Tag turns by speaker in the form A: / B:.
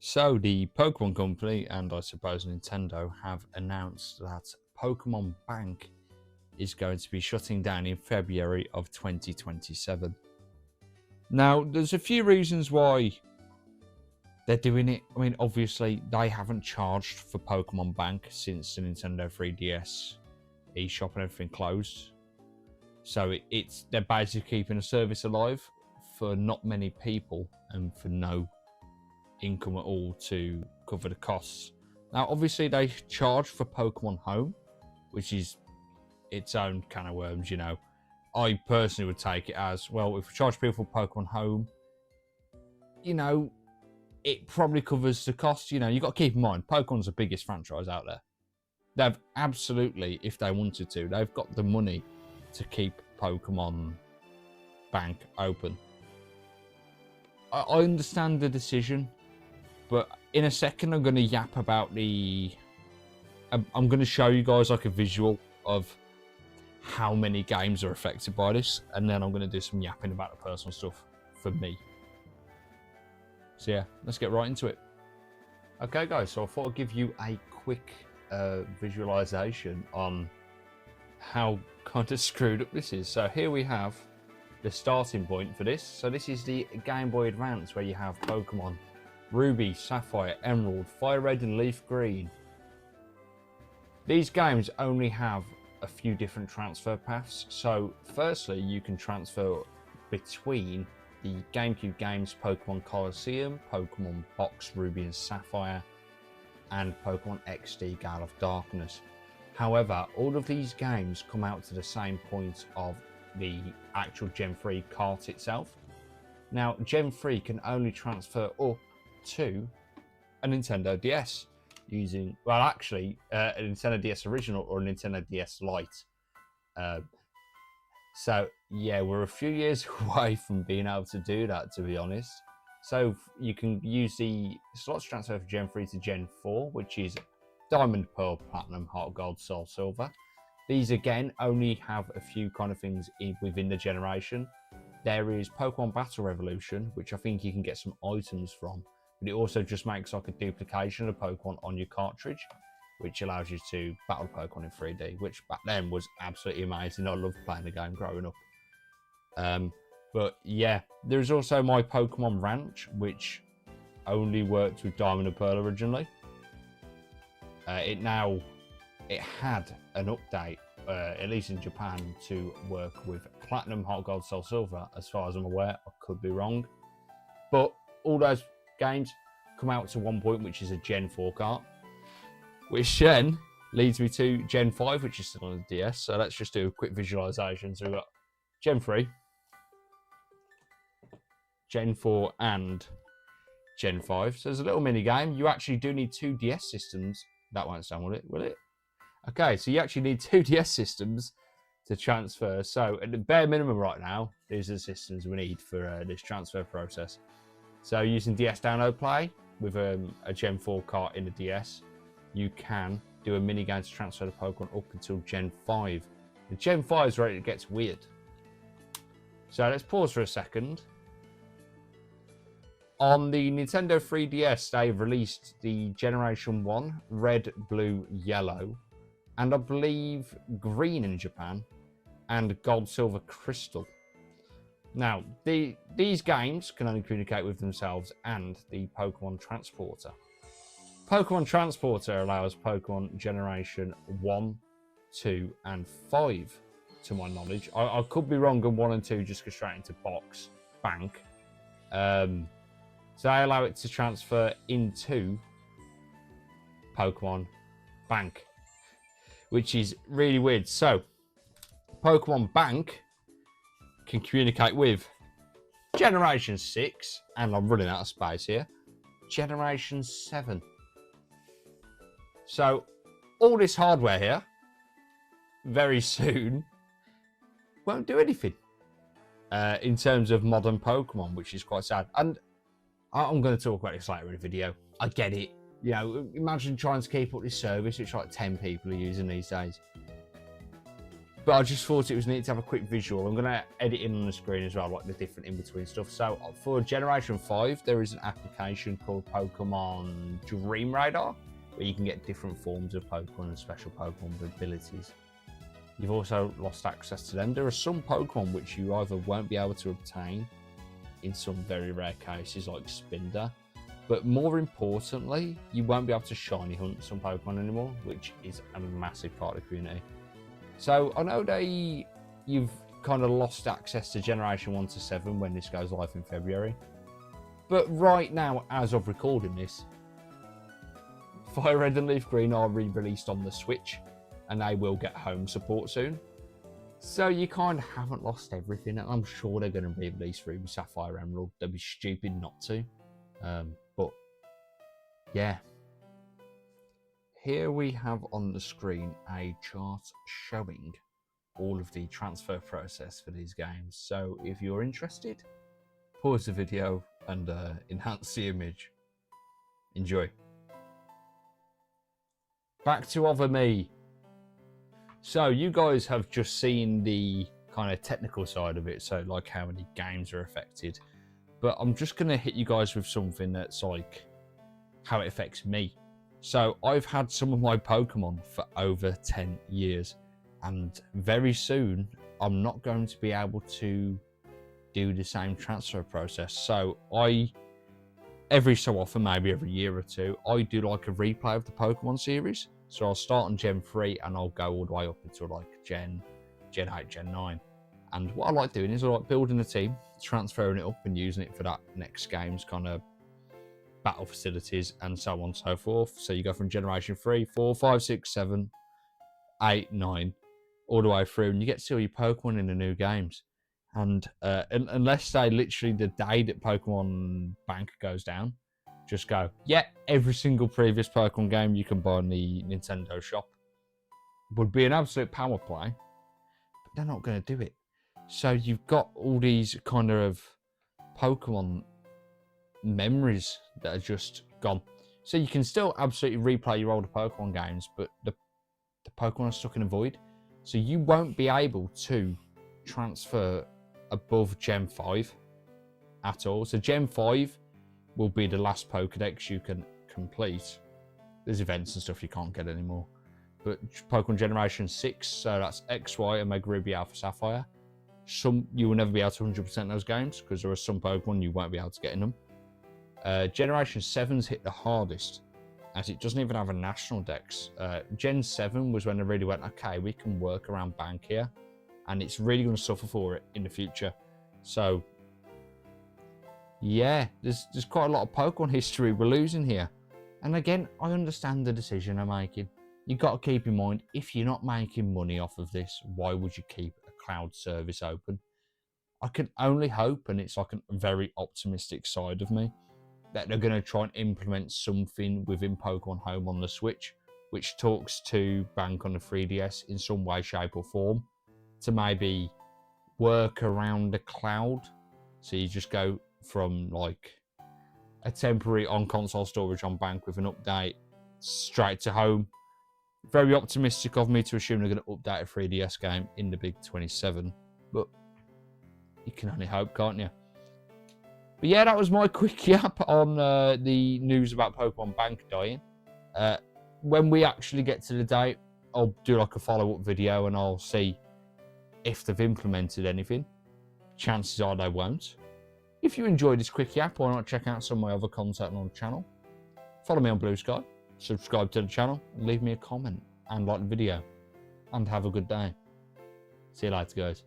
A: So the Pokemon Company and I suppose Nintendo have announced that Pokemon Bank is going to be shutting down in February of 2027. Now, there's a few reasons why they're doing it. I mean, obviously, they haven't charged for Pokemon Bank since the Nintendo 3DS eShop and everything closed. So they're basically keeping a service alive for not many people and for no income at all to cover the costs. Now, obviously, they charge for Pokemon Home, which is its own can of worms, you know. I personally would take it as, well, if we charge people for Pokemon Home, you know, it probably covers the cost. You know, you've got to keep in mind, Pokemon's the biggest franchise out there. They've absolutely, if they wanted to, they've got the money to keep Pokemon Bank open. I understand the decision, but in a second I'm going to yap about I'm going to show you guys like a visual of how many games are affected by this, and then I'm going to do some yapping about the personal stuff for me. So yeah, let's get right into it. Okay guys, so I thought I'd give you a quick visualization on how kind of screwed up this is. So here we have the starting point for this. So this is the Game Boy Advance, where you have Pokemon Ruby, Sapphire, Emerald, Fire Red and Leaf Green. These games only have a few different transfer paths. So firstly, you can transfer between the GameCube games Pokemon Colosseum, Pokemon Box Ruby and Sapphire, and Pokemon XD Gale of Darkness. However, all of these games come out to the same point of the actual Gen 3 cart itself. Now, Gen 3 can only transfer up to a Nintendo DS using, well, actually, a Nintendo DS Original or a Nintendo DS Lite. So, yeah, we're a few years away from being able to do that, to be honest. So, you can use the slots transfer from Gen 3 to Gen 4, which is Diamond, Pearl, Platinum, Heart Gold, Soul Silver. These, again, only have a few kind of things within the generation. There is Pokemon Battle Revolution, which I think you can get some items from, but it also just makes like a duplication of Pokemon on your cartridge, which allows you to battle Pokemon in 3D, which back then was absolutely amazing. I loved playing the game growing up. But yeah, there's also My Pokemon Ranch, which only worked with Diamond and Pearl originally. It had an update, at least in Japan, to work with Platinum, Heart Gold, Soul Silver. As far as I'm aware, I could be wrong. But all those games come out to one point, which is a Gen 4 cart. Which then leads me to Gen 5, which is still on the DS. So let's just do a quick visualization. So we've got Gen 3, Gen 4, and Gen 5. So there's a little mini game. You actually do need two DS systems. That won't sound, will it? Okay, so you actually need two DS systems to transfer. So at the bare minimum right now, these are the systems we need for this transfer process. So using DS Download Play with a Gen 4 cart in the DS, you can do a mini game to transfer the Pokemon up until Gen 5. The Gen 5 is where it gets weird. So let's pause for a second. On the Nintendo 3DS, they've released the Generation 1, Red, Blue, Yellow, and I believe Green in Japan, and Gold, Silver, Crystal. Now, these games can only communicate with themselves and the Pokemon Transporter. Pokemon Transporter allows Pokemon Generation 1, 2, and 5, to my knowledge. I could be wrong on 1 and 2, just go straight into Box, Bank. So I allow it to transfer into Pokemon Bank, which is really weird. So, Pokemon Bank can communicate with Generation 6, and I'm running out of space here, Generation 7. So, all this hardware here, very soon, won't do anything in terms of modern Pokemon, which is quite sad. And I'm going to talk about this later in the video. I get it. You know, imagine trying to keep up this service, which like 10 people are using these days. But I just thought it was neat to have a quick visual. I'm going to edit in on the screen as well, like the different in-between stuff. So for Generation 5, there is an application called Pokemon Dream Radar, where you can get different forms of Pokemon and special Pokemon abilities. You've also lost access to them. There are some Pokemon which you either won't be able to obtain in some very rare cases, like Spinder. But more importantly, you won't be able to shiny hunt some Pokemon anymore, which is a massive part of the community. So I know you've kind of lost access to Generation 1 to 7 when this goes live in February. But right now, as of recording this, Fire Red and Leaf Green are re-released on the Switch, and they will get home support soon. So you kind of haven't lost everything, and I'm sure they're going to re-release through Sapphire Emerald. They'd be stupid not to. But yeah. Here we have on the screen a chart showing all of the transfer process for these games. So if you're interested, pause the video and enhance the image. Enjoy. Back to Other Me. So you guys have just seen the kind of technical side of it, so like how many games are affected. But I'm just going to hit you guys with something that's like how it affects me. So I've had some of my Pokemon for over 10 years, and very soon I'm not going to be able to do the same transfer process. So every so often, maybe every year or two, I do like a replay of the Pokemon series. So I'll start on Gen 3 and I'll go all the way up until like Gen 8, Gen 9. And what I like doing is I like building a team, transferring it up and using it for that next game's kind of battle facilities and so on and so forth. So you go from Generation 3, 4, 5, 6, 7, 8, 9, all the way through, and you get to see all your Pokemon in the new games. And unless they literally the day that Pokemon Bank goes down, just go, yeah, every single previous Pokemon game you can buy in the Nintendo shop. Would be an absolute power play, but they're not going to do it. So you've got all these kind of Pokemon memories that are just gone. So you can still absolutely replay your older Pokemon games, but the Pokemon are stuck in a void. So you won't be able to transfer above Gen 5 at all. So Gen 5 will be the last Pokedex you can complete. There's events and stuff you can't get anymore. But Pokemon Generation 6, so that's X, Y, Omega Ruby, Alpha, Sapphire. You will never be able to 100% those games because there are some Pokemon you won't be able to get in them. Generation 7's hit the hardest, as it doesn't even have a national dex. Gen 7 was when they really went, okay, we can work around Bank here, and it's really going to suffer for it in the future. So, yeah, there's quite a lot of Pokemon history we're losing here. And again, I understand the decision I'm making. You've got to keep in mind, if you're not making money off of this, why would you keep a cloud service open? I can only hope, and it's like a very optimistic side of me, that they're going to try and implement something within Pokemon Home on the Switch, which talks to Bank on the 3DS in some way, shape or form, to maybe work around the cloud. So you just go from like a temporary on-console storage on Bank with an update straight to Home. Very optimistic of me to assume they're going to update a 3DS game in the Big 27, but you can only hope, can't you? But yeah, that was my quick yap on the news about Pokemon Bank dying. When we actually get to the date, I'll do like a follow-up video and I'll see if they've implemented anything. Chances are they won't. If you enjoyed this quick yap, why not check out some of my other content on the channel? Follow me on Blue Sky, subscribe to the channel, leave me a comment and like the video. And have a good day. See you later, guys.